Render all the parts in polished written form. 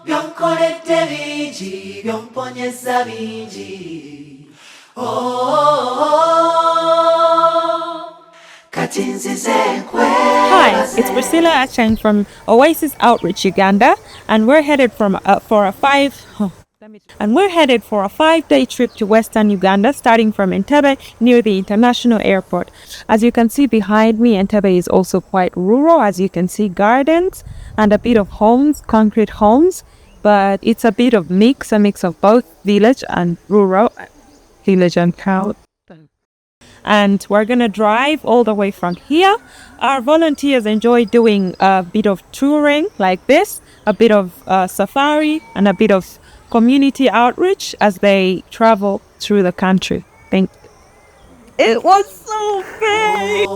Byonkoledde bingi, byomponyeza bingi. Hi, it's Priscilla Acheng from Oasis Outreach Uganda, and we're headed for a 5-day trip to Western Uganda, starting from Entebbe near the international airport. As you can see behind me, Entebbe is also quite rural. As you can see, gardens and a bit of homes, concrete homes, but it's a bit of a mix of both village and rural, village and town. And we're gonna drive all the way from here. Our volunteers enjoy doing a bit of touring like this, a bit of safari and a bit of community outreach as they travel through the country. It was so great!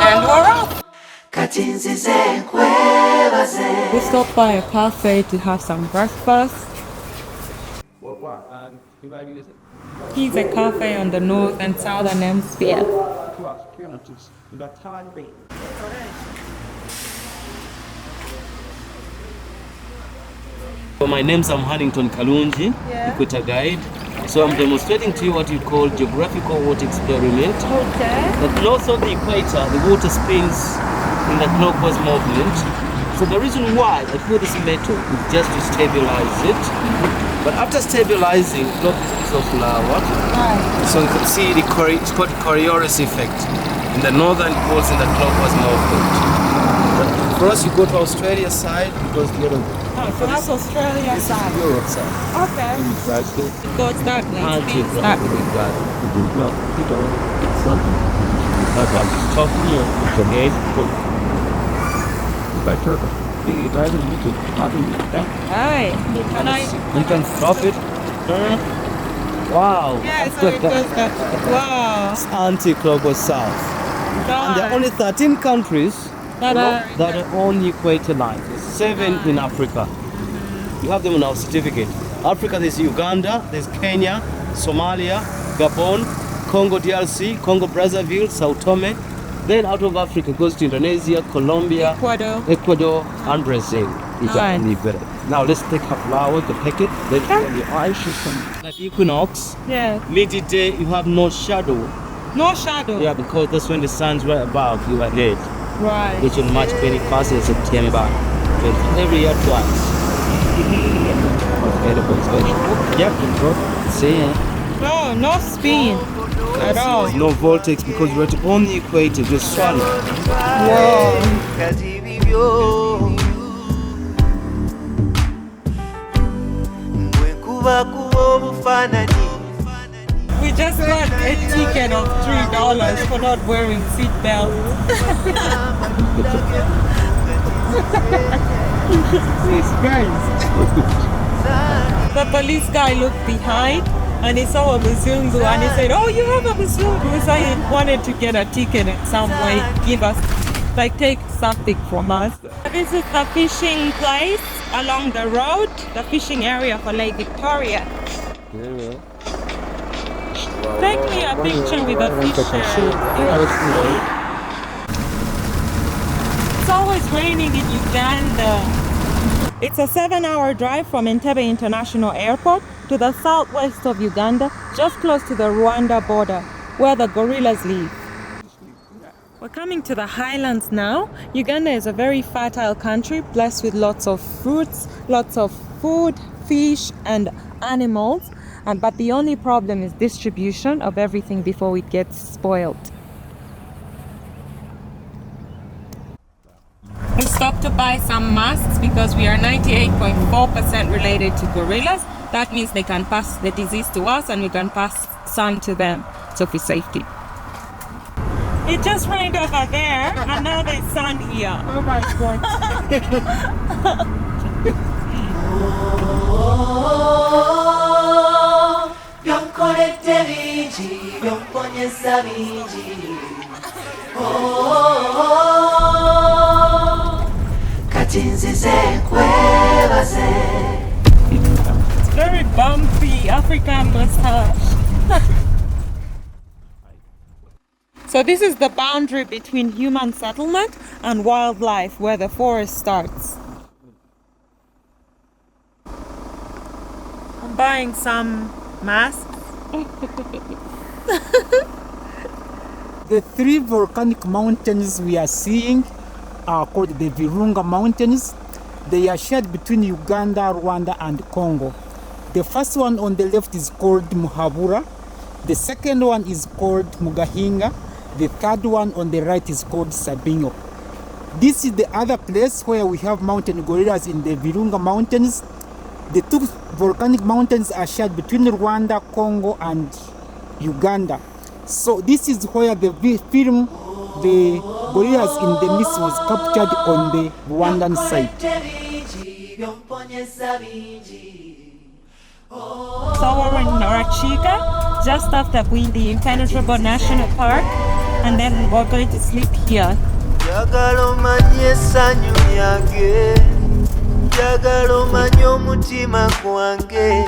And we're off! We stopped by a cafe to have some breakfast. He's a cafe on the north and southern hemisphere. My name's Huntington Kalunji, Equator guide. So I'm demonstrating to you what you call geographical water experiment. Okay. That north of the equator, the water spins in the clockwise movement. So the reason why I put this metal is just to stabilize it. But after stabilizing, drop this piece of flour. So you can see it's called the Coriolis effect. In the northern it goes in the clockwise movement. But for us, you go to Australia side because you know. So that's Australia side. Europe side. Okay. It goes that way. That way. Top here. Okay. Alright. You can stop it. Wow. Yes, wow. It's anti-clockwise south. And there are only 13 countries that are on the equator line. There's 7 in Africa. You have them on our certificate. Africa, there's Uganda, there's Kenya, Somalia, Gabon, Congo DRC, Congo Brazzaville, Sao Tome. Then out of Africa goes to Indonesia, Colombia, Ecuador, and Brazil. Now let's take a flower to pick it. Then the eye should come. At equinox, midday, you have no shadow. No shadow? Yeah, because that's when the sun's right above your head. Right. Which on March 21st and September. Every year twice. Yep. See ya. No spin at all. No vortex because we're on the equator, just solid. Whoa. We just got a ticket of $3 for not wearing seatbelts. It's nice. The police guy looked behind and he saw a Mzungu and he said, "Oh, you have a Mzungu." So he wanted to get a ticket in some way, give us, take something from us. This is the fishing place along the road, the fishing area for Lake Victoria. Take me a picture with a fisher. It's always raining in Uganda. It's a 7-hour drive from Entebbe International Airport to the southwest of Uganda, just close to the Rwanda border, where the gorillas live. We're coming to the highlands now. Uganda is a very fertile country, blessed with lots of fruits, lots of food, fish, and animals. But the only problem is distribution of everything before it gets spoiled. We stopped to buy some masks because we are 98.4% related to gorillas. That means they can pass the disease to us and we can pass sun to them, so for safety. It just rained over there and now there's sun here. Oh my God. Very bumpy African mustache. So this is the boundary between human settlement and wildlife where the forest starts. I'm buying some masks. The three volcanic mountains we are seeing are called the Virunga Mountains. They are shared between Uganda, Rwanda, and Congo. The first one on the left is called Muhabura. The second one is called Mugahinga. The third one on the right is called Sabingo. This is the other place where we have mountain gorillas in the Virunga Mountains. The two volcanic mountains are shared between Rwanda, Congo, and Uganda. So this is where the film, the gorillas in the mist, was captured on the Rwandan side. So we're in Norachika, just after Bwindi Impenetrable National Park, and then we're going to sleep here. Njagala omanye essanyu lyange, njagala omanye omutima gwange,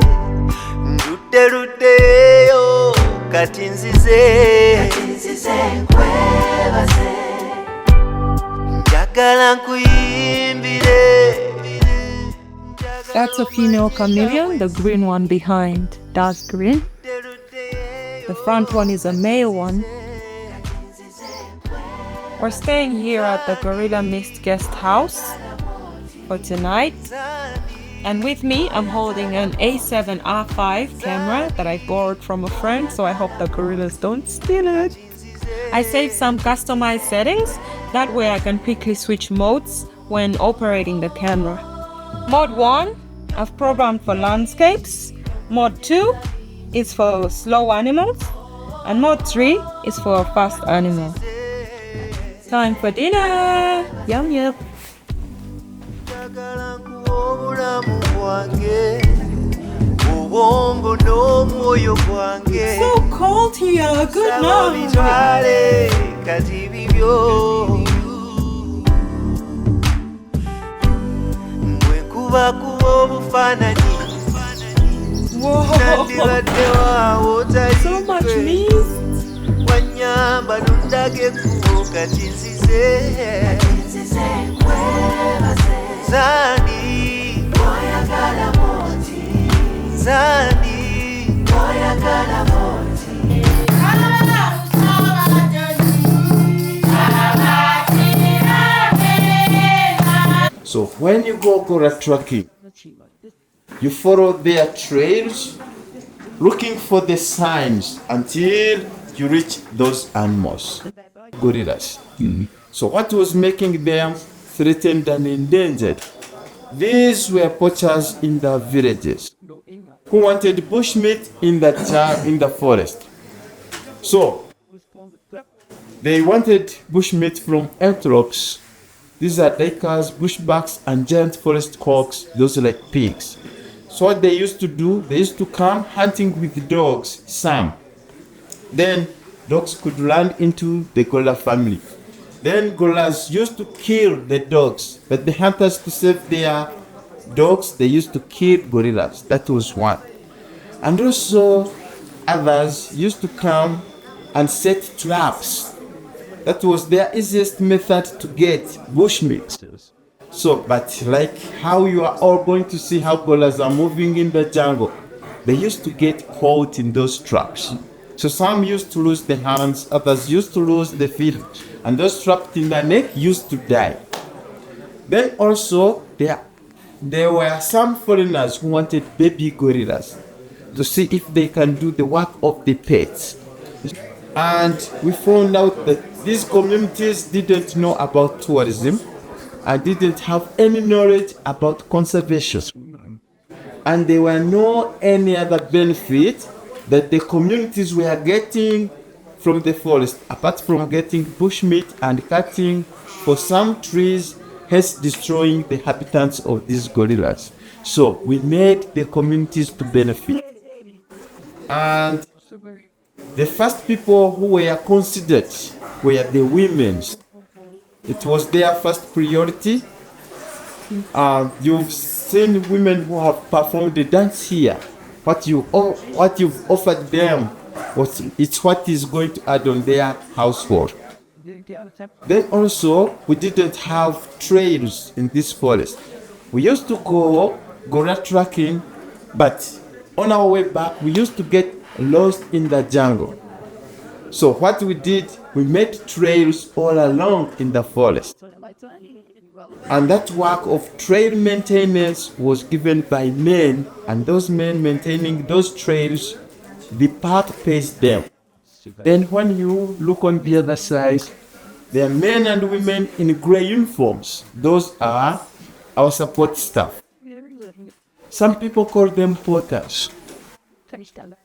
nduddeyo kati nzize nkwebaze, njagala nkuyimbire. That's a female chameleon, the green one behind, dark green. The front one is a male one. We're staying here at the Gorilla Mist guest house for tonight. And with me, I'm holding an A7R5 camera that I borrowed from a friend, so I hope the gorillas don't steal it. I saved some customized settings, that way I can quickly switch modes when operating the camera. Mode 1, I've programmed for landscapes. Mode 2 is for slow animals. And mode 3 is for fast animals. Time for dinner! Yum yum! It's so cold here, good night! Whoa! So much mist! So when you go gorilla tracking, you follow their trails, looking for the signs until you reach those animals, gorillas. So what was making them threatened and endangered? These were poachers in the villages who wanted bushmeat in the forest. So they wanted bushmeat from antelopes. These are duikers, bushbacks, and giant forest cocks. Those are like pigs. So what they used to do, they used to come hunting with dogs, some. Then dogs could run into the gorilla family. Then gorillas used to kill the dogs, but the hunters, to save their dogs, they used to kill gorillas. That was one. And also others used to come and set traps. That was their easiest method to get bushmeat. So, but like how you are all going to see how gorillas are moving in the jungle, they used to get caught in those traps. So some used to lose their hands, others used to lose their feet, and those trapped in the neck used to die. Then also there were some foreigners who wanted baby gorillas to see if they can do the work of the pets. And we found out that these communities didn't know about tourism and didn't have any knowledge about conservation. And there were no any other benefit that the communities were getting from the forest, apart from getting bushmeat and cutting for some trees, hence destroying the habitats of these gorillas. So we made the communities to benefit. And the first people who were considered were the women. It was their first priority. You've seen women who have performed the dance here. What you've offered them, it's what is going to add on their household. Then also, we didn't have trails in this forest. We used to go gorilla trekking, but on our way back, we used to get lost in the jungle. So what we did, we made trails all along in the forest. And that work of trail maintenance was given by men, and those men maintaining those trails, the park pays them. Then when you look on the other side, there are men and women in gray uniforms. Those are our support staff. Some people call them porters.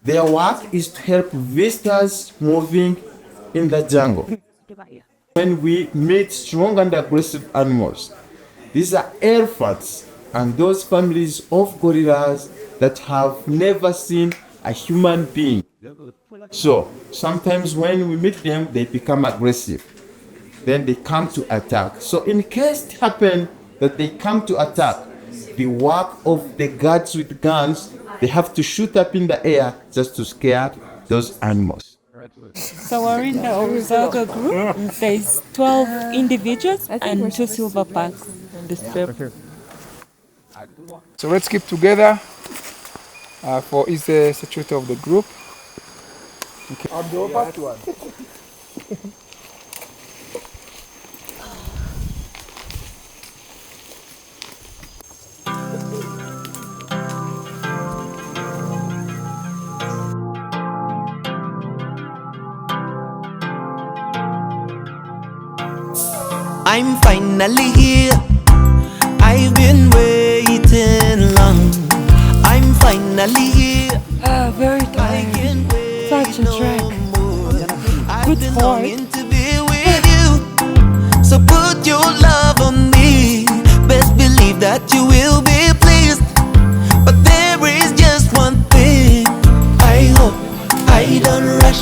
Their work is to help visitors moving in the jungle. When we meet strong and aggressive animals, these are elephants and those families of gorillas that have never seen a human being. So sometimes when we meet them, they become aggressive. Then they come to attack. So in case it happens that they come to attack, the work of the guards with guns, they have to shoot up in the air just to scare those animals. So we're in the Oruzaga group. There's 12 individuals and 2 silver packs on this trip. So let's keep together for each security of the group. I'm finally here. I've been waiting long. I'm finally here. Very tired. Such a trek. I've Good been sport. longing to be with you. So put your love on me. Best believe that you will be pleased. But there is just one thing. I hope I don't rush.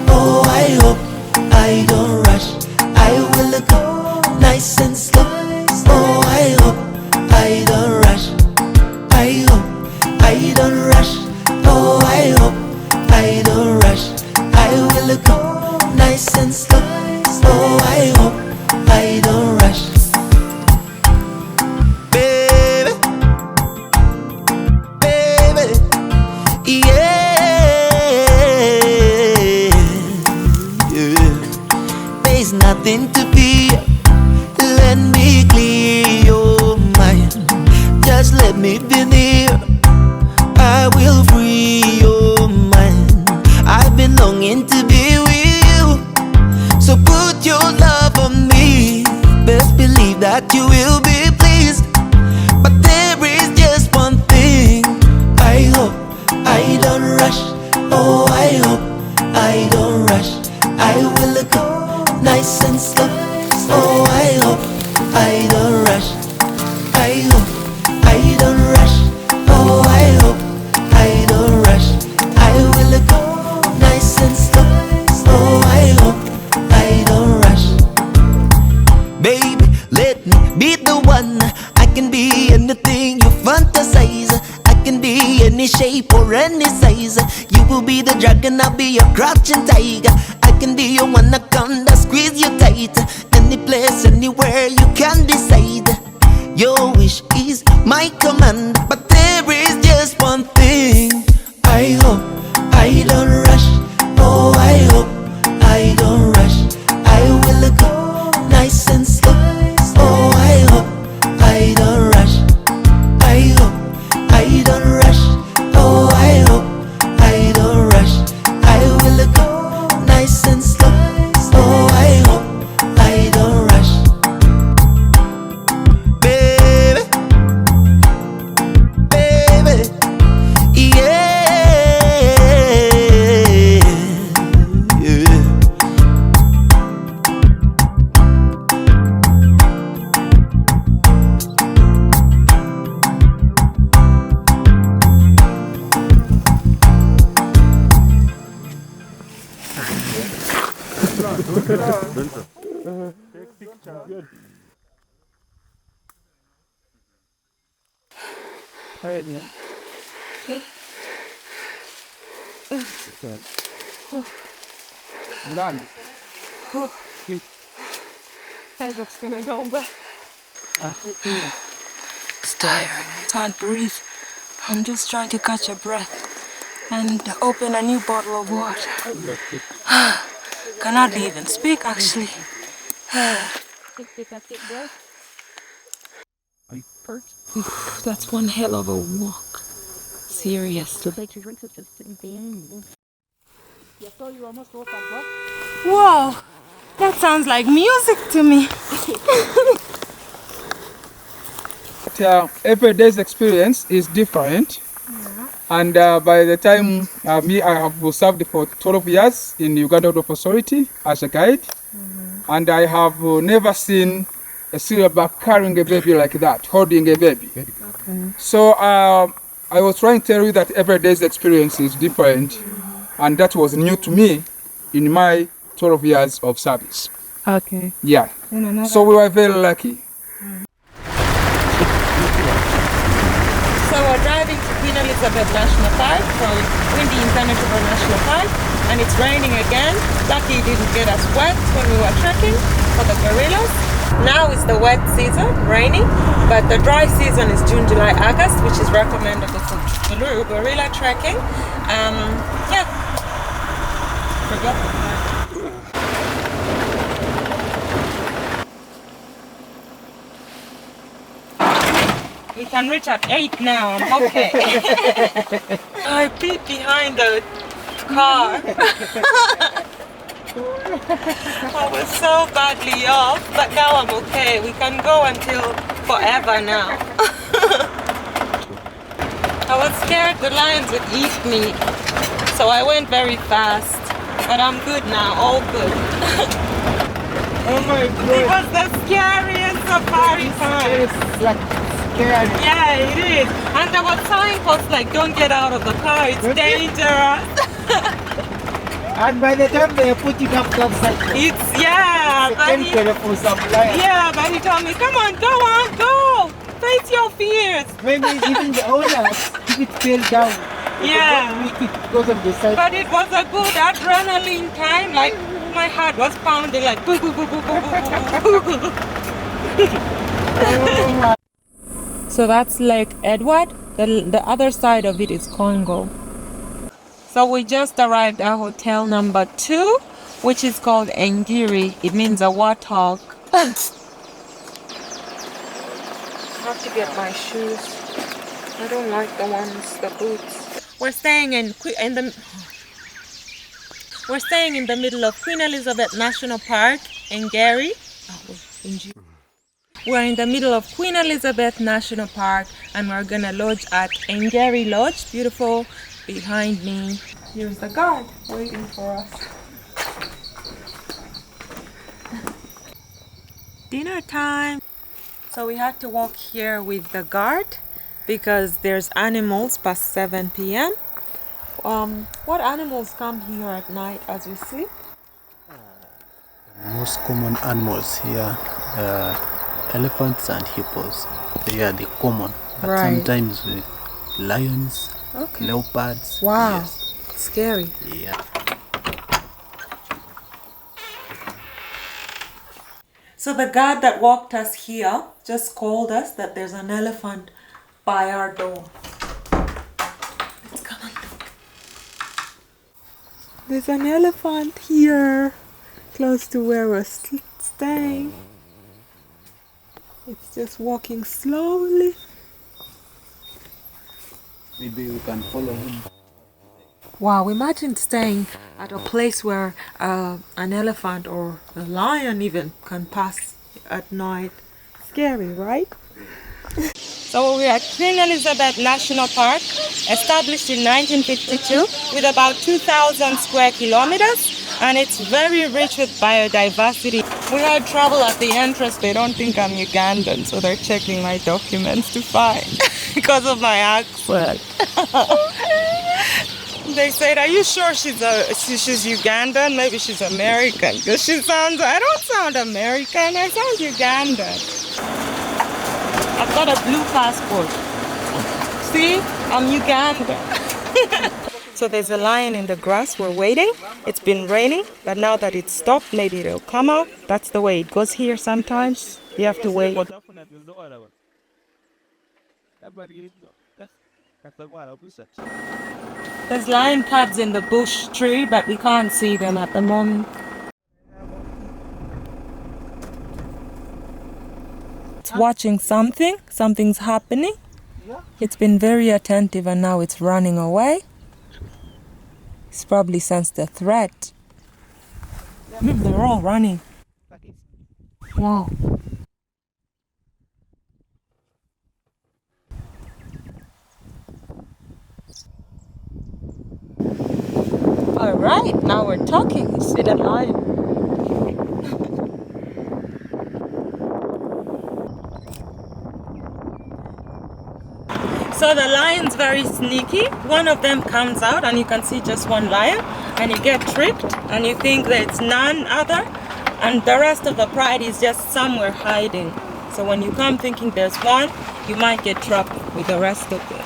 Oh, I hope I don't rush. I will go nice and slow. Oh, I hope I don't rush. I hope I don't rush. Oh, I hope I don't rush. I will go nice and slow. Oh, I hope I don't rush. Baby, baby, yeah, yeah. There's nothing to fear. Let me clear your mind. Just let me be near. I will free your mind. I've been longing to be with you. So put your love on me. Best believe that you will be pleased. But there is just one thing. I hope I don't rush. Oh, I hope I don't rush. I will go nice and slow. Oh, I hope I don't rush. I hope I don't rush. Oh, I hope I don't rush. I will go nice and slow. Oh, I hope I don't rush. Baby, let me be the one. I can be anything you fantasize. I can be any shape or any size. You will be the dragon, I'll be your crouching tiger. I can be your anaconda, squeeze you tight. Any place, anywhere you can decide. Your wish is my command. But there is just one thing. I hope I don't rush. Oh, I hope I don't rush. I will go nice and slow. Oh, I hope I don't rush. I hope I don't rush. Oh, I hope I don't rush. I will go nice and slow. Oh, I hope I don't rush. Baby, baby, yeah, yeah. Alright, yeah. Land. I just gonna go back. It's tiring. Can't breathe. I'm just trying to catch a breath and open a new bottle of water. Cannot even speak, actually. That's one hell of a walk. Seriously. Whoa! That sounds like music to me. Every day's experience is different. And by the time I have served for 12 years in Uganda Road Authority as a guide, and I have never seen a silverback carrying a baby like that, holding a baby. Okay. So I was trying to tell you that every day's experience is different, and that was new to me in my 12 years of service. Okay. Yeah. So we were very lucky. So we're driving to Queen Elizabeth National Park from Bwindi Impenetrable National Park, and it's raining again. Lucky it didn't get us wet when we were trekking for the gorillas. Now is the wet season, raining, but the dry season is June, July, August, which is recommendable for gorilla trekking. Yeah. Forgot the part. We can reach at 8 now, I'm okay. I peed behind the car. I was so badly off, but now I'm okay. We can go until forever now. I was scared the lions would eat me, so I went very fast. But I'm good now, all good. Oh my God. It was the scariest safari time. It's like scary. Yeah, it is. And there was signposts like, don't get out of the car, it's dangerous. And by the time they are putting up that cycle, It's, yeah, but he, for some lion. yeah, but he told me, come on, go, face your fears. Maybe even the owners, if it fell down, Yeah. because of the cycle. But it was a good adrenaline time, like my heart was pounding like boo boo boo boo boo boo boo boo. So that's Lake Edward. The other side of it is Congo. So we just arrived at hotel number 2, which is called Ngiri. It means a warthog. I have to get my shoes. I don't like the boots. We're staying in the middle of Queen Elizabeth National Park in Ngiri. We're in the middle of Queen Elizabeth National Park, and we're gonna lodge at Ngiri Lodge. Beautiful. Behind me, here's the guard waiting for us. Dinner time. So we had to walk here with the guard because there's animals past 7 p.m. What animals come here at night as we sleep? Most common animals here are elephants and hippos. They are the common, but Right. sometimes with lions, Okay. leopards. Wow. Yes. Scary. Yeah. So the guard that walked us here just called us that there's an elephant by our door. Let's come and look. There's an elephant here, close to where we're staying. It's just walking slowly. Maybe we can follow him. Wow, imagine staying at a place where an elephant or a lion even can pass at night. Scary, right? So we're at Queen Elizabeth National Park, established in 1952 with about 2,000 square kilometers, and it's very rich with biodiversity. We had trouble at the entrance. They don't think I'm Ugandan, so they're checking my documents to find because of my accent. They said, are you sure she's Ugandan? Maybe she's American. Because I don't sound American, I sound Ugandan. I've got a blue passport. See, I'm Uganda. So there's a lion in the grass. We're waiting. It's been raining, but now that it's stopped, maybe it'll come out. That's the way it goes here sometimes. You have to wait. There's lion cubs in the bush tree, but we can't see them at the moment. It's watching something. Something's happening. It's been very attentive and now it's running away. It's probably sensed a threat. They're all running. Wow. All right, now we're talking. You see the lion. So the lion's very sneaky. One of them comes out and you can see just one lion and you get tricked and you think that it's none other and the rest of the pride is just somewhere hiding. So when you come thinking there's one, you might get trapped with the rest of it.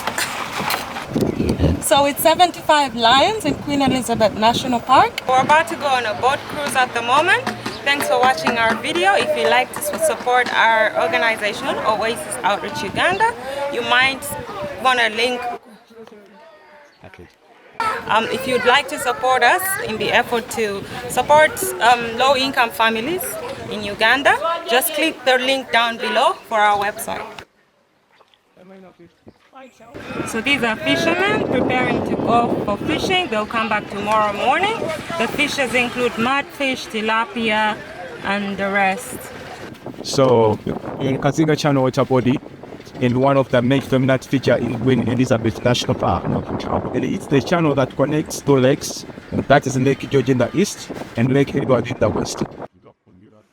So it's 75 lions in Queen Elizabeth National Park. We're about to go on a boat cruise at the moment. Thanks for watching our video. If you'd like to support our organization, Oasis Outreach Uganda, you might want to link. If you'd like to support us in the effort to support low-income families in Uganda, just click the link down below for our website. So these are fishermen preparing to go for fishing. They'll come back tomorrow morning. The fishes include mudfish, tilapia, and the rest. So in Kazinga Channel water body, and one of the main dominant feature in Queen Elizabeth National Park. And it's the channel that connects two lakes, that is Lake George in the east and Lake Edward in the west.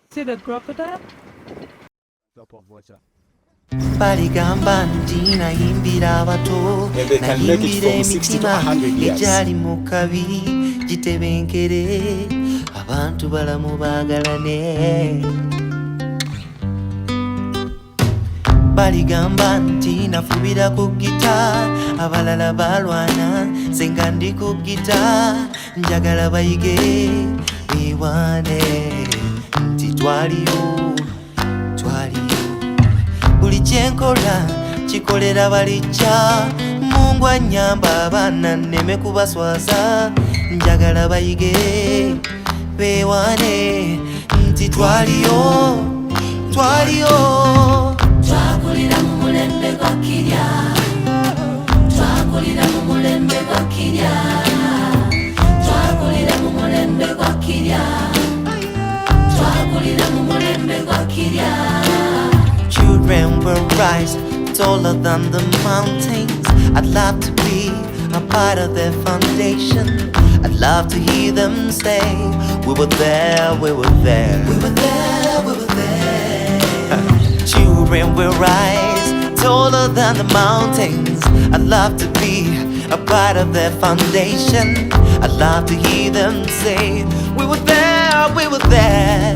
See the crocodile? Top of water. baligamba nti nayimbira abato nayimbira emitima egyali mu kabi gitebenkere abantu balamu baagalane baligamba nti nafubira ku gita abalala balwana senga ndi ku gita njagala bayige ewane nti twaliyo buli kyenkola kikolera balijja Mungu anyamba abaana nneme kubaswaza njagala bayige beewane nti twaliyo twakulira mu mulembe gwa Kirya twakulira mu mulembe gwa Kirya twakulira mu mulembe gwa Kirya twakulira mu mulembe gwa Kirya. Children will rise taller than the mountains. I'd love to be a part of their foundation. I'd love to hear them say, we were there, we were there, we were there, we were there. Children will rise taller than the mountains. I'd love to be a part of their foundation. I'd love to hear them say, we were there, we were there.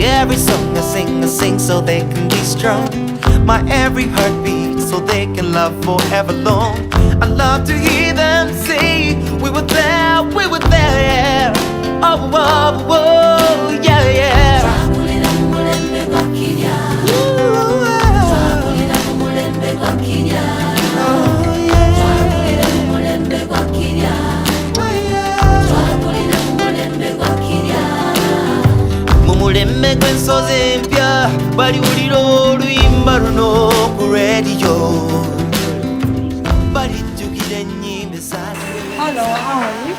Every song I sing so they can be strong. My every heartbeat so they can love forever long. I love to hear them say, we were there, we were there. Oh, oh, oh, yeah, yeah. Twakulira mu mulembe gwa Kirya. Twakulira mu mulembe gwa Kirya. Twakulira mu mulembe gwa Kirya. Twakulira mu mulembe gwa Kirya. Mumulembe gw'ensozi empya baliwulira oluyimba luno ku rediyo balijjukira ennyimba ezaali. Hello, how are you?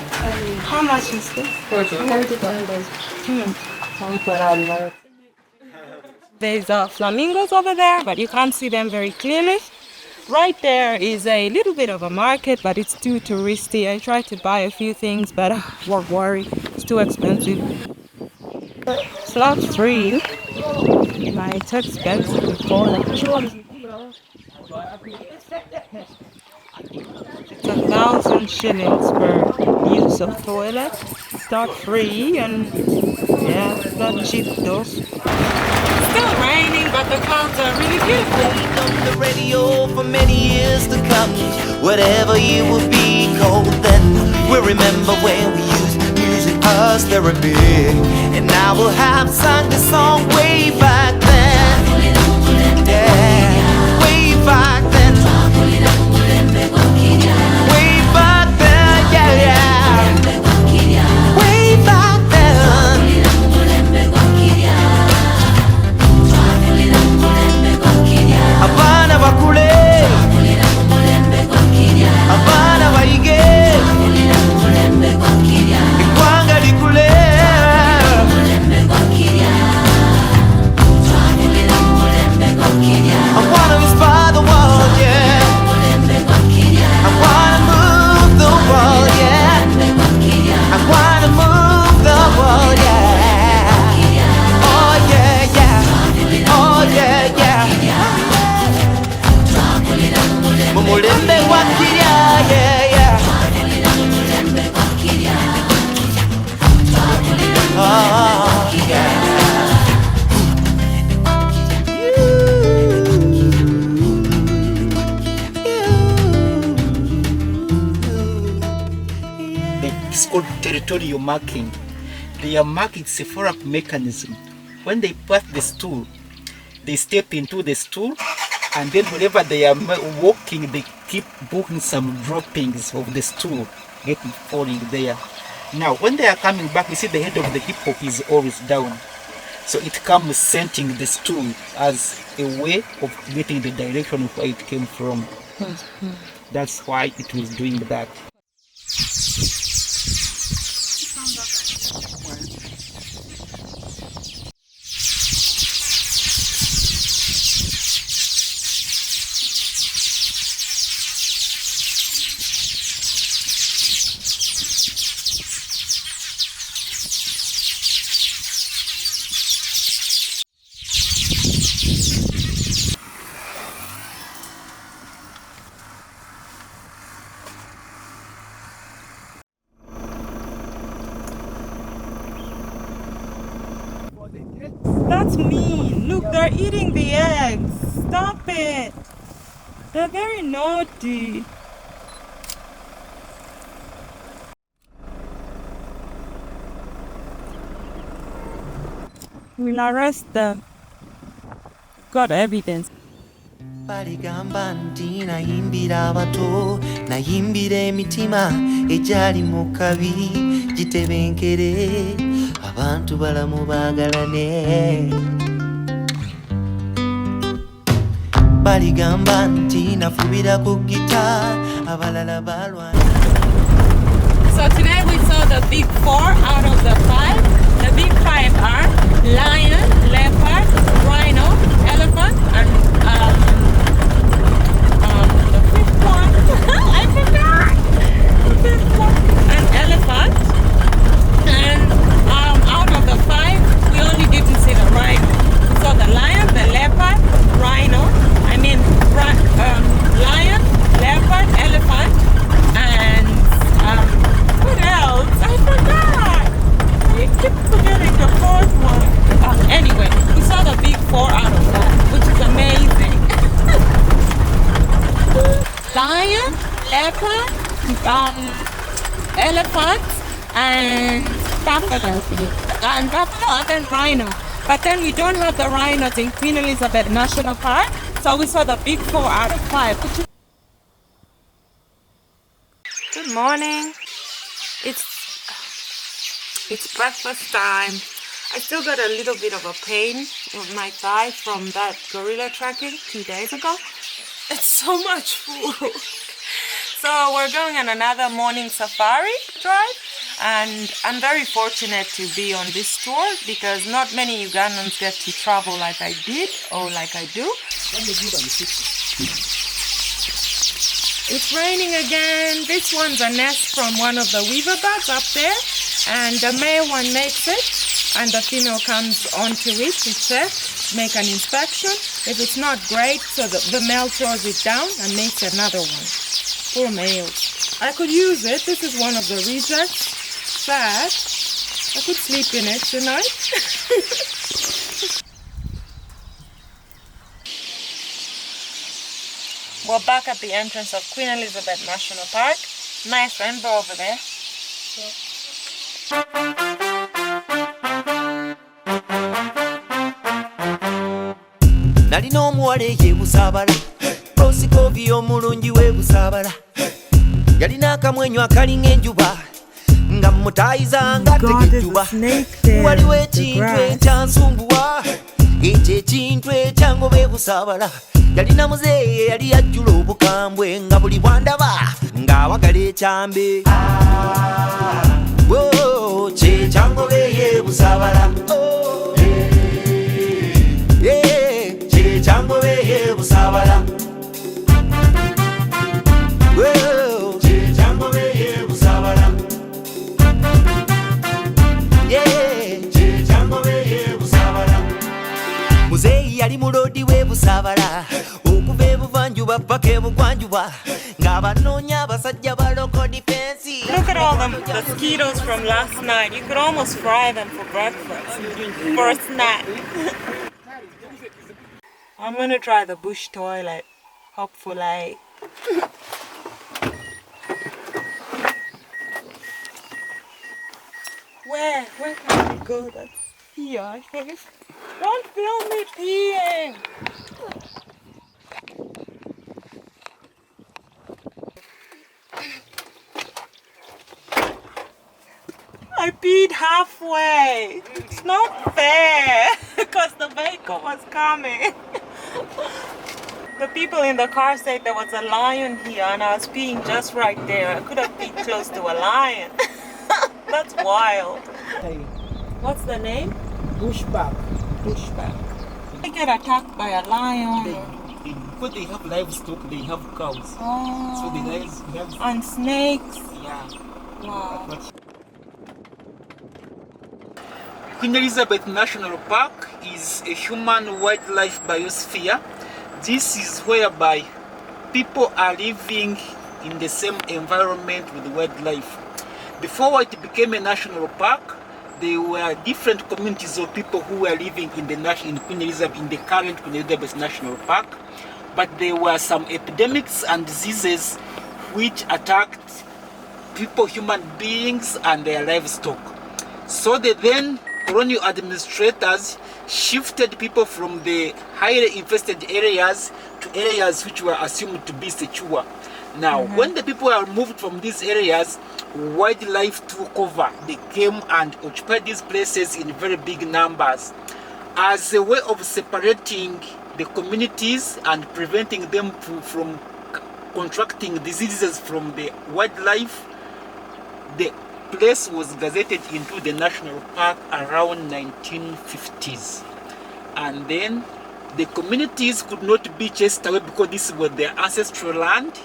How much is this? There's flamingos over there, but you can't see them very clearly. Right there is a little bit of a market, but it's too touristy. I tried to buy a few things, but don't worry, it's too expensive. It's not free, but it's expensive for it's 1,000 shillings per use of toilet. It's not free, and yeah, it's not cheap though. still raining, but the clouds are really beautiful. On the radio for many years to come. Whatever year will be cold then, we'll remember when we used music as therapy. And I will have sung the song way back then. Yeah, way back then. Way back then, yeah, yeah. Way back then. Abana bakule, abana bayige, ikwanga likule. I wanna inspire the world, yeah. I wanna move the world, yeah. I wanna move the world, yeah. Oh yeah, yeah. Oh yeah, yeah. Mumulembe wa Kirya, yeah, yeah. Oh yeah. It's called territorial marking. They are marking cephalic mechanism. When they pass the stool, they step into the stool, and then whenever they are walking, they keep booking some droppings of the stool, getting falling there. Now, when they are coming back, you see the head of the hip hop is always down. So it comes scenting the stool as a way of getting the direction of where it came from. That's why it was doing that. That's mean. Look, they're eating the eggs. Stop it. They're very naughty. We'll arrest them. Got evidence. Baligamba nti nayimbira abato, nayimbira emitima egyali mu kabi gitebenkere, abantu balamu baagalane. Baligamba nti nafubira ku gita, abalala balwana. So today we saw the big 4 out of the 5. The big 5 are lion, leopard, rhino, elephant, and the 5th one, I forgot. The 5th one, an elephant. And out of the 5, we only didn't see the rhino. So the lion, the leopard, rhino. Lion, leopard, elephant, and what else? I forgot. I keep forgetting the 4th one. Anyway, we saw the big 4 out of that, which is amazing. Lion, leopard, elephant, and buffalo, and then rhino. But then we don't have the rhinos in Queen Elizabeth National Park, so we saw the big 4 out of 5. Good morning. It's breakfast time. I still got a little bit of a pain with my thigh from that gorilla trekking 2 days ago. It's so much food. So we're going on another morning safari drive, and I'm very fortunate to be on this tour because not many Ugandans get to travel like I did or like I do. It's raining again. This one's a nest from one of the weaver birds up there, and the male one makes it and the female comes onto it to check, make an inspection. If it's not great, so the male throws it down and makes another one. Poor males. I could use it. This is one of the rejects. Sad. I could sleep in it tonight. We're back at the entrance of Queen Elizabeth National Park. Nice rainbow over there. Nalina omuwala eyeebusabala prosikovi omulungi weebusabala yalina akamwenyu akalinga enjuba nga mutaayiza nga tegejjuba waliwo ekintu ekyansumbuwa ekyo ekintu ekyangoba ebusabala yalina muzeeye yali yajjula obukambwe nga buli bwandaba ng'awagala ekyambe kyekyangoba eyeebusabala kyekyangoba eyeebusabala kyekyangoba eyeebusabala kyekyangoba eyeebusabala muzeeyi yali mulodi w'ebusabala okuva ebuvanjuba paka ebugwanjuba ng'abanoonya abasajja ba local defense. Look at all the mosquitoes from last night. You could almost fry them for breakfast, for a snack. I'm gonna try the bush toilet, hopefully. Where can we go? That's here, I think. Don't film me peeing! I peed halfway. It's not fair because the vehicle was coming. The people in the car said there was a lion here and I was peeing just right there. I could have peed close to a lion. That's wild. What's the name? Bushback. Bushback. I get attacked by a lion. Because they have livestock, they have cows. Oh. So the lions have... And snakes. Yeah. Wow. Queen Elizabeth National Park is a human wildlife biosphere. This is whereby people are living in the same environment with wildlife. Before it became a national park, there were different communities of people who were living in Queen Elizabeth, in the current Queen Elizabeth National Park. But there were some epidemics and diseases which attacked people, human beings, and their livestock. So the then colonial administrators shifted people from the highly infested areas to areas which were assumed to be secure. Now, when the people are moved from these areas, wildlife took over. They came and occupied these places in very big numbers. As a way of separating the communities and preventing them from contracting diseases from the wildlife, the place was gazetted into the national park around 1950s. And then the communities could not be chased away because this was their ancestral land,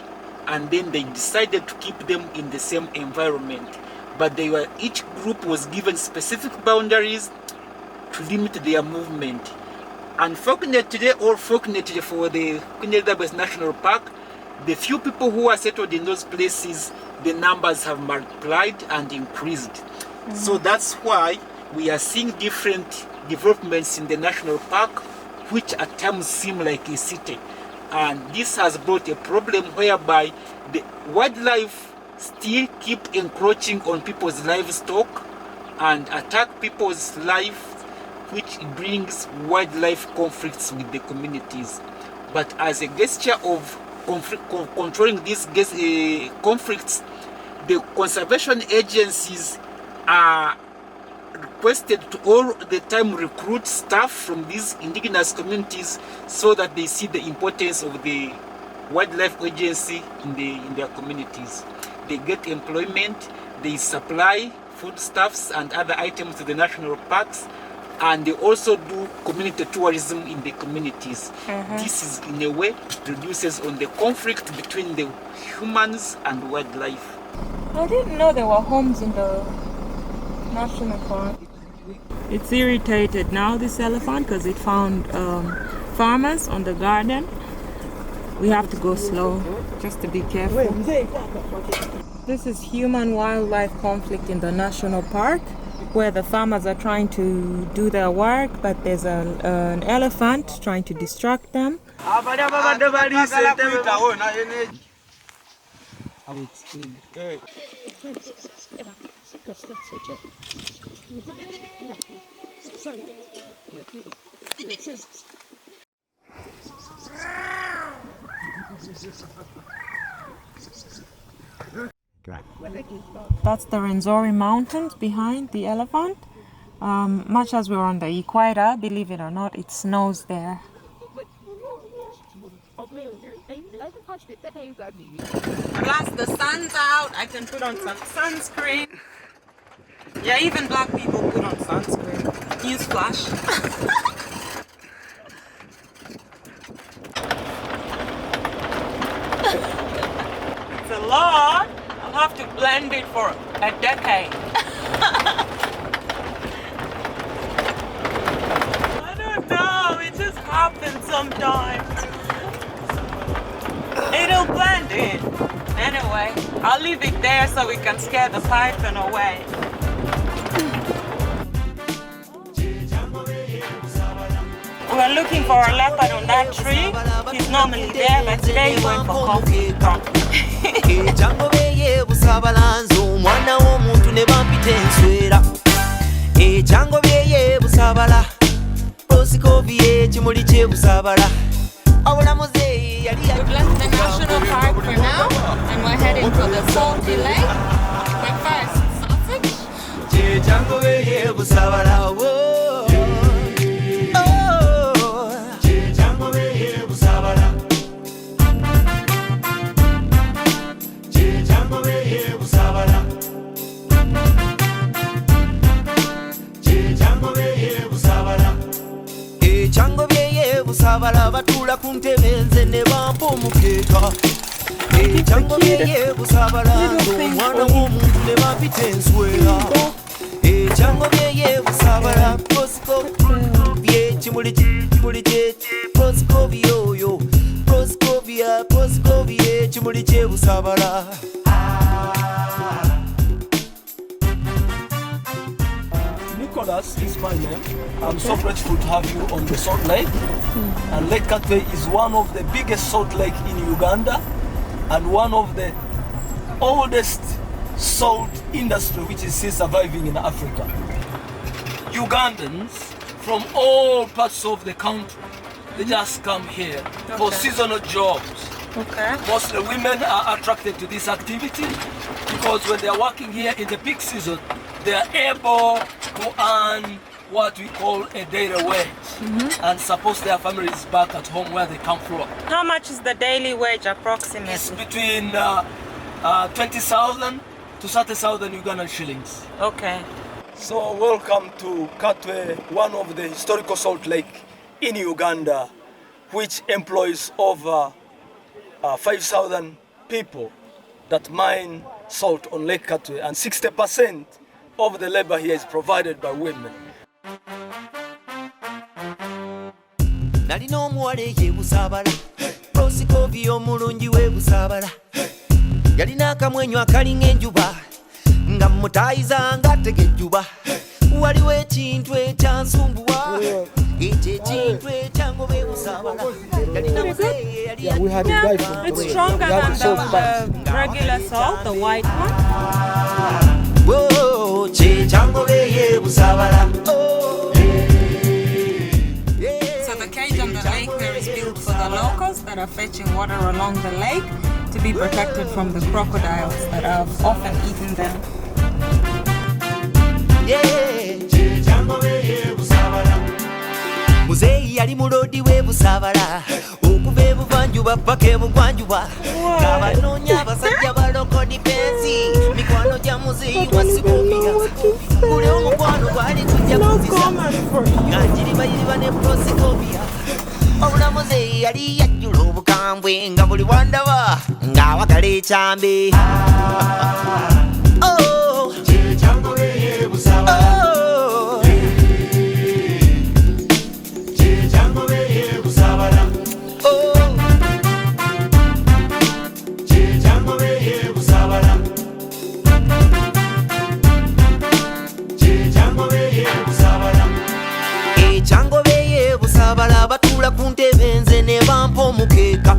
and then they decided to keep them in the same environment. But each group was given specific boundaries to limit their movement. Unfortunately or fortunately for the Queen Elizabeth National Park, the few people who are settled in those places, the numbers have multiplied and increased. So that's why we are seeing different developments in the national park, which at times seem like a city. And this has brought a problem whereby the wildlife still keep encroaching on people's livestock and attack people's life, which brings wildlife conflicts with the communities. But as a gesture of controlling these conflicts, the conservation agencies are requested to all the time recruit staff from these indigenous communities so that they see the importance of the wildlife agency in their communities. They get employment, they supply foodstuffs and other items to the national parks, and they also do community tourism in the communities. This is in a way reduces on the conflict between the humans and wildlife. I didn't know there were homes in the national park. It's irritated now, this elephant, because it found farmers on the garden. We have to go slow, just to be careful. This is human-wildlife conflict in the national park. where the farmers are trying to do their work, but there's an elephant trying to distract them. That's the Rwenzori Mountains behind the elephant. Much as we're on the equator, believe it or not, it snows there. Once the sun's out, I can put on some sunscreen. Yeah, even black people put on sunscreen. Use flash. It's a lot. I'll have to blend it for a decade. I don't know, it just happens sometimes. It'll blend in. Anyway, I'll leave it there so we can scare the python away. We're looking for a leopard on that tree. He's normally there, but today he went for coffee. Ekyangobeye busabalanzo omwana w'omuntu ne bampita enswera. Ekyangobeye busabala Proskovie ekimuli kye busabala. Obulamuze yali We've left the national park for now, and we're heading for the salty lake. But first, sausage. Ekyangobeye busabala. Busabala batula ku ntebe nze ne bampa omukeeka. Ekyangobeye busabala omwana w'omuntu ne bampita enswera. Ekyangobeye busabala Proskovie ekimuli kye Proskovie oyo Proskovie ekimuli kye busabala. Nicholas is my name. I'm so grateful to have you on the Salt Lake. And Lake Katwe is one of the biggest salt lake in Uganda and one of the oldest salt industry which is still surviving in Africa. Ugandans from all parts of the country, they just come here for seasonal jobs. Okay. Mostly women are attracted to this activity because when they are working here in the peak season, they are able to earn what we call a daily wage and support their families back at home where they come from. How much is the daily wage approximately? It's between 20,000 to 30,000 Ugandan shillings. Okay. So welcome to Katwe, one of the historical salt lake in Uganda, which employs over 5,000 people that mine salt on Lake Katwe, and 60% of the labor here is provided by women. Nalina omuwala ye busabala Proskovie omulungi we busabala. Yalina akamwenyu akalinga enjuba nga mutayiza nga tegejjuba. Waliwo ekintu ekyansumbuwa ekyo ekintu ekyangobe busabala. Yalina muzeeye yali Yeah, it's stronger than the regular salt, the white one. Whoa, kyekyangobe ye busabala. So the cage on the lake there is built for the locals that are fetching water along the lake to be protected from the crocodiles that have often eaten them. Muzeeyi yali mulodi we busabala okuva ebuvanjuba paka ebugwanjuba ng'abanoonya abasajja baloko difensi mikwano gya muzeeyi wa Sikofia buli omukwano gwali tujja kuzisa nga njiribayiriba ne Proskovia. Obula muzeeyi yali yajjula obukambwe nga buli wandaba ng'awagala ekyambe. ntebe nze ne bampa omukeeka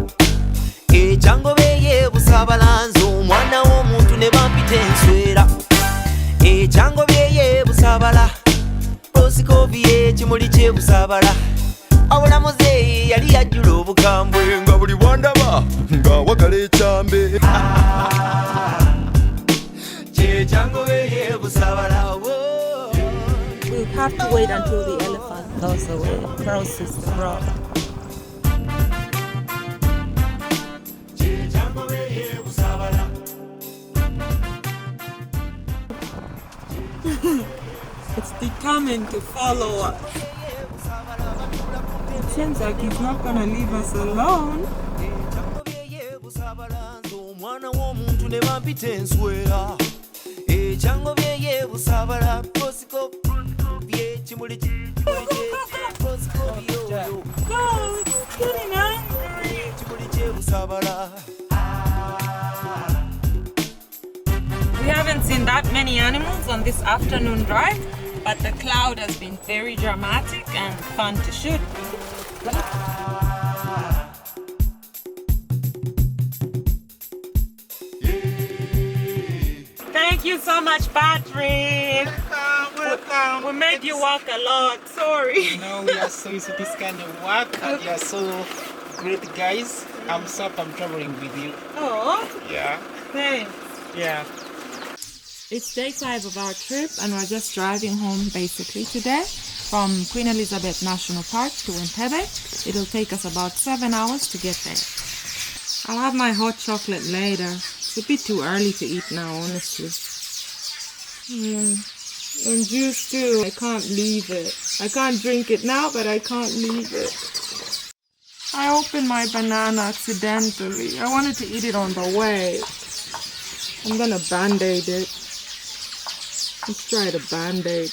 ekyangoba eyeebusabalanze omwana w'omuntu ne bampita enswera ekyangoba eyeebusabala prosikovi ekimuli kyebusabala obulamuze yali yajjula obukambwe nga buli bwandaba nga wagala ekyambe kyekyangoba eyeebusabala. We have to wait until the elephant goes away, crosses the road. It's determined to follow us. It seems like he's not gonna leave us alone. omwana w'omuntu ne bampita enswera ekyangoba eyeebusabala prosikovi ekimuli prosikovi oyo ekimuli kyebusabala. We haven't seen that many animals on this afternoon drive, but the cloud has been very dramatic and fun to shoot. Thank you so much, Patrick. Welcome. We made you walk a lot. Sorry. No, we are so used to this kind of work, and you are so great guys. I'm so happy I'm traveling with you. Oh, Yeah. thanks. Yeah. It's day 5 of our trip, and we're just driving home basically today from Queen Elizabeth National Park to Entebbe. It'll take us about 7 hours to get there. I'll have my hot chocolate later. It's a bit too early to eat now, honestly. And juice too. I can't leave it. I can't drink it now, but I can't leave it. I opened my banana accidentally. I wanted to eat it on the way. I'm gonna band-aid it. Let's try the band-aid.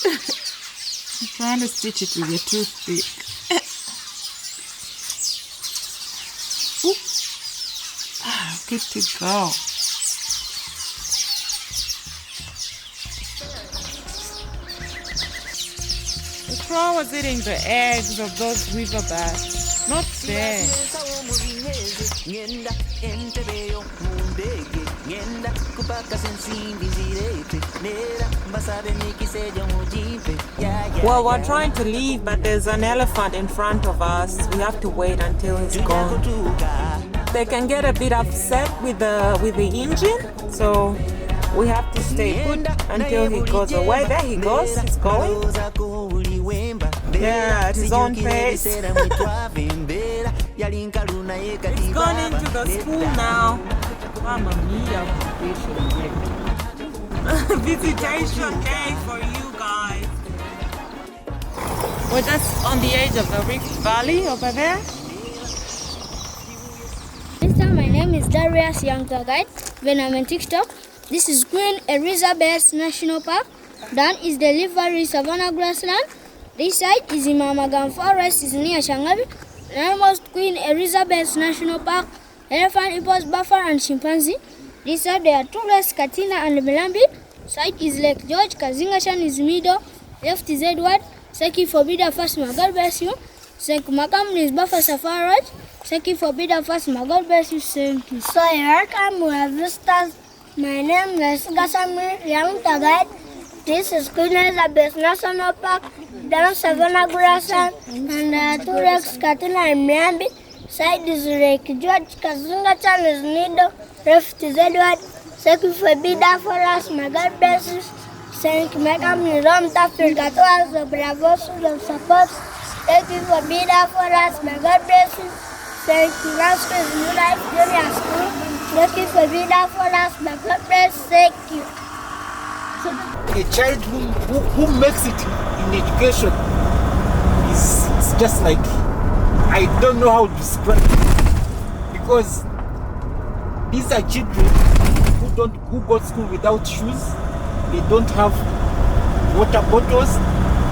I'm trying to stitch it with a toothpick. Oop. Good to go. The crow was eating the eggs of those river bats. Not fair. Well, we're trying to leave, but there's an elephant in front of us. We have to wait until he's gone. They can get a bit upset with the engine, so we have to stay put until he goes away. There he goes. He's going. Yeah, at his own pace. He's gone into the school now. Mamma mia. Visitation day for you guys. We're just on the edge of the Rift Valley over there. My name is Darius Young Tour Guide. When I'm on TikTok, this is Queen Elizabeth National Park. That is the Livery Savannah Grassland. This side is Imamagam Forest, is near Shangabi. And almost Queen Elizabeth National Park, elephant, hippos, buffalo, and chimpanzee. This side there are two lakes, Katina and Melambi. Side is Lake George, Kazingashan is middle. Left is Edward. Seki Forbida First, my God bless you. Seki Makam is Buffer Safari. Seki Forbida First, my God bless you. Thank you. So here come we have visitors. My name is Gasami Young Tour Guide. This is Queen Elizabeth National Park, down Savannah Grassland, and two lakes, Katina and Miambi. Side is Lake George, Kazungachan is Nido, left is Edward. Thank you for being there for us, my God bless you. Thank you, Madam Niram Tafil Katwa, the bravo of support. Thank you for being there for us, my God bless you. Thank you, Last is New Life Junior School. Thank you for being there for us, my God bless you. Thank you. A child who makes it in education is it's just like, I don't know how to describe it. Because these are children who go to school without shoes. They don't have water bottles.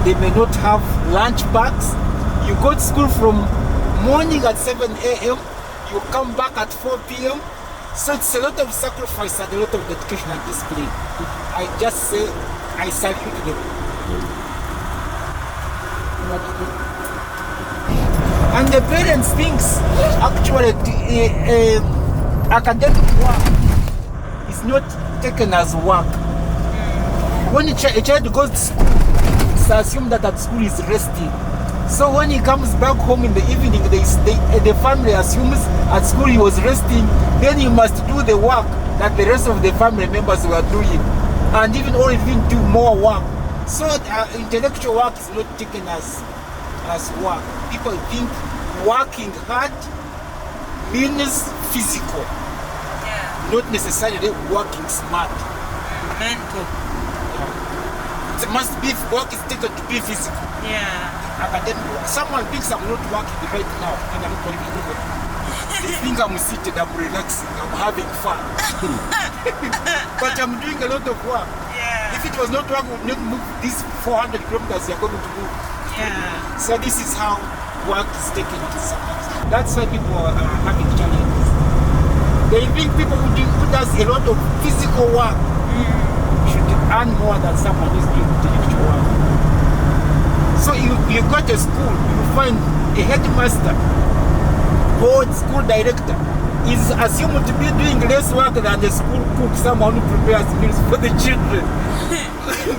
They may not have lunch bags. You go to school from morning at 7 a.m. You come back at 4 p.m. So it's a lot of sacrifice and a lot of dedication and discipline. I just say I salute them. And the parents thinks actually academic work is not taken as work. When a child goes to school, it's assumed that at school is resting. So when he comes back home in the evening, the family assumes at school he was resting, then he must do the work that the rest of the family members were doing, and even do more work. So intellectual work is not taken as work. People think working hard means physical, not necessarily working smart. Mental. It must be work is taken to be physical. Yeah. Academic work. Someone thinks I'm not working right now, and I'm calling it. They think I'm seated, I'm relaxing, I'm having fun. But I'm doing a lot of work. Yeah. If it was not work, we would not move these 400 kilometers you're going to move. Yeah. So this is how work is taken to sometimes. That's why people are having challenges. They think people who does a lot of physical work should earn more than someone who's doing intellectual work. So you go to school, you find a headmaster or school director is assumed to be doing less work than the school cook, someone who prepares meals for the children.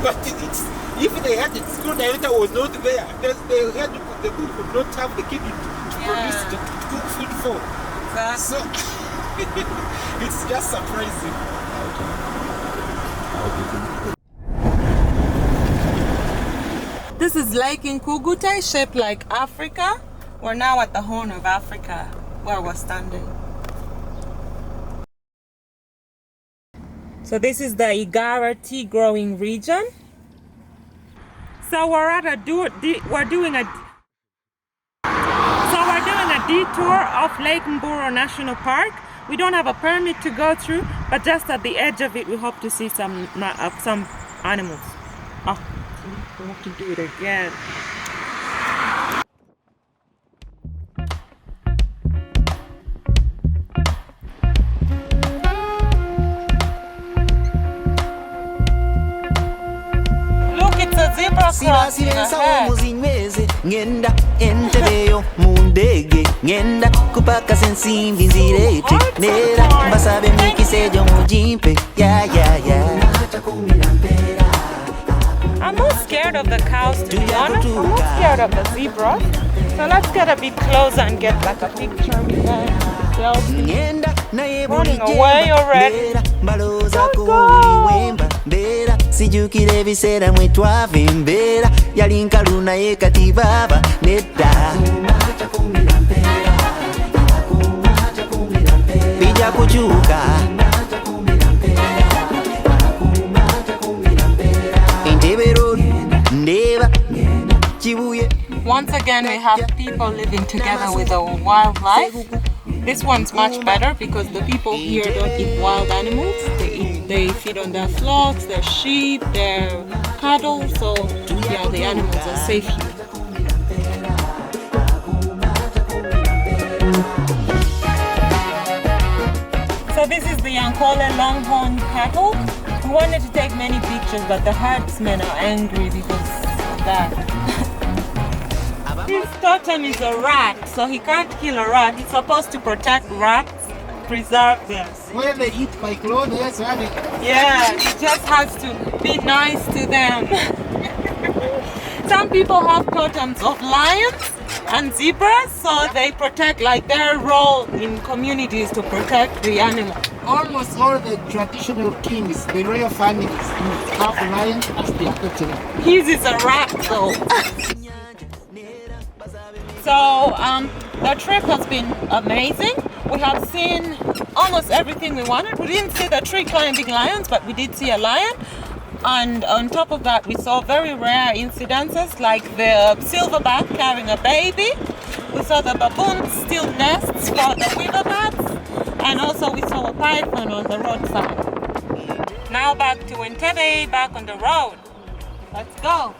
But if the school director was not there, the cook would not have the kitchen to produce to cook food for. So it's just surprising. This is Lake Nkugute, shaped like Africa. We're now at the Horn of Africa, where we're standing. So this is the Igara tea growing region. So we're doing a detour of Lake Mburo National Park. We don't have a permit to go through, but just at the edge of it, we hope to see some animals. Oh, we have to do it again. Look, it's a zebra crossing ahead. Ngenda entebeyo mundege ngenda kupaka sensimbi nzirete nera basabe mikisejo mujimpe ya I'm more scared of the cows, to be honest. I'm more scared of the zebras. So let's get a bit closer and get like a picture with them. Running away already. Let's go. Sijukire ebiseera mwe twava embeera yali nkaluna ye kati baaba nedda bijja kukyuka Entebbe Road ndeeba kibuye. Once again, we have people living together with the wildlife. This one's much better because the people here don't eat wild animals. They feed on their flocks, their sheep, their cattle. So yeah, the animals are safe here. So this is the Yankole Longhorn cattle. We wanted to take many pictures, but the herdsmen are angry because of that. This totem is a rat, so he can't kill a rat. He's supposed to protect rats, preserve them. Where they eat by clothes, yes, yeah, he just has to be nice to them. Some people have totems of lions and zebras, so they protect, like their role in communities to protect the animal. Almost all the traditional kings, the royal families, have lions as their totem. His is a rat though. So the trip has been amazing. We have seen almost everything we wanted. We didn't see the tree climbing lions, but we did see a lion. And on top of that, we saw very rare incidences like the silverback carrying a baby. We saw the baboons steal nests for the weaver bats. And also we saw a python on the roadside. Now back to Entebbe, back on the road. Let's go.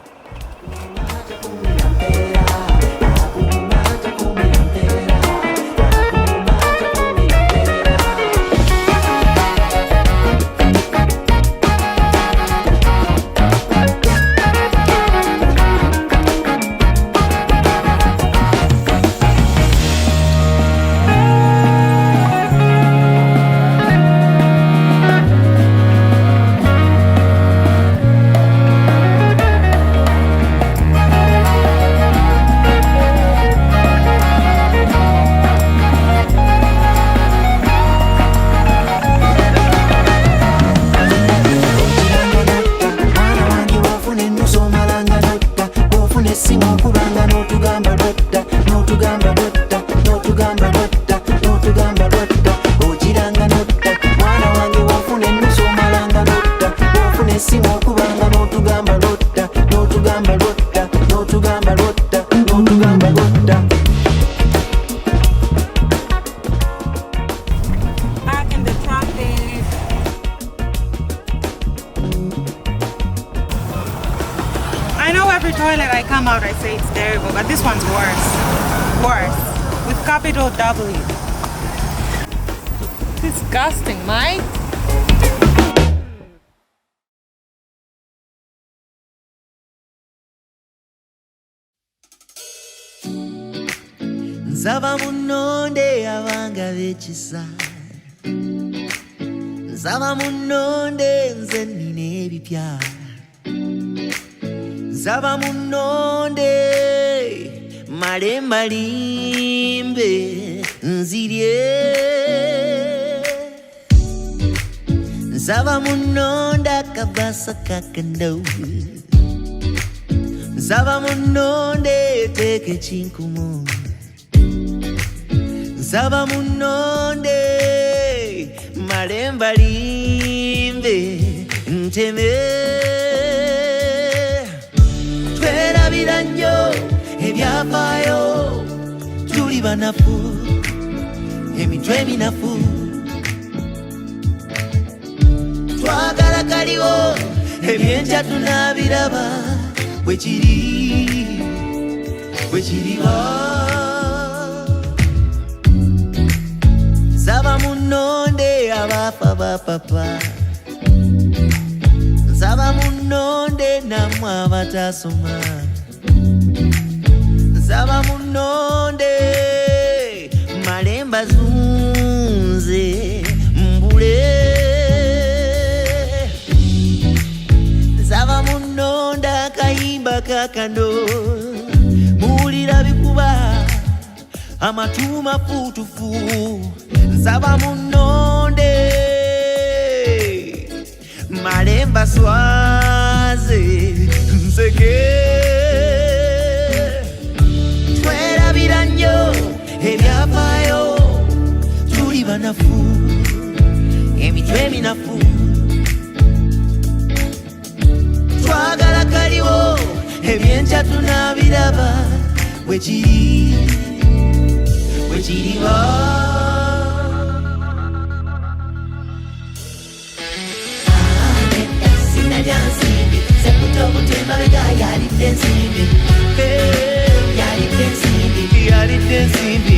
toilet, I come out, I say it's terrible, but this one's worse. Worse. With capital W. Disgusting, mate. Nzaba munonde abanga b'ekisa Nzaba munonde nze nnina ebipya Nzaba munonde malemba limbe nzirye Nzaba munonde akabasa kakando Nzaba munonde teke chinkumu Nzaba munonde malemba limbe nteme Twerabira nnyo ebyafaayo tuli banafu emitwe eminafu twagala kaliwo ebyenkya tunaabiraba bwe kiriba Nzaba munonde abafa bapapa Nzaba munonde namwe abatasoma Nzaba munonde malemba zunze mbule Nzaba munonde akayimba kakando muwulira bikuba amatu mafutufu Nzaba munonde malemba swaze nseke Twerabira nnyo ebyafaayo tuli banafu emitwe eminafu twagala kaliwo ebyenkya tunaabiraba bwe kiriba Sinajyansimbi sekuta obutemba bega yalidde ensimbi Yalidde ensimbi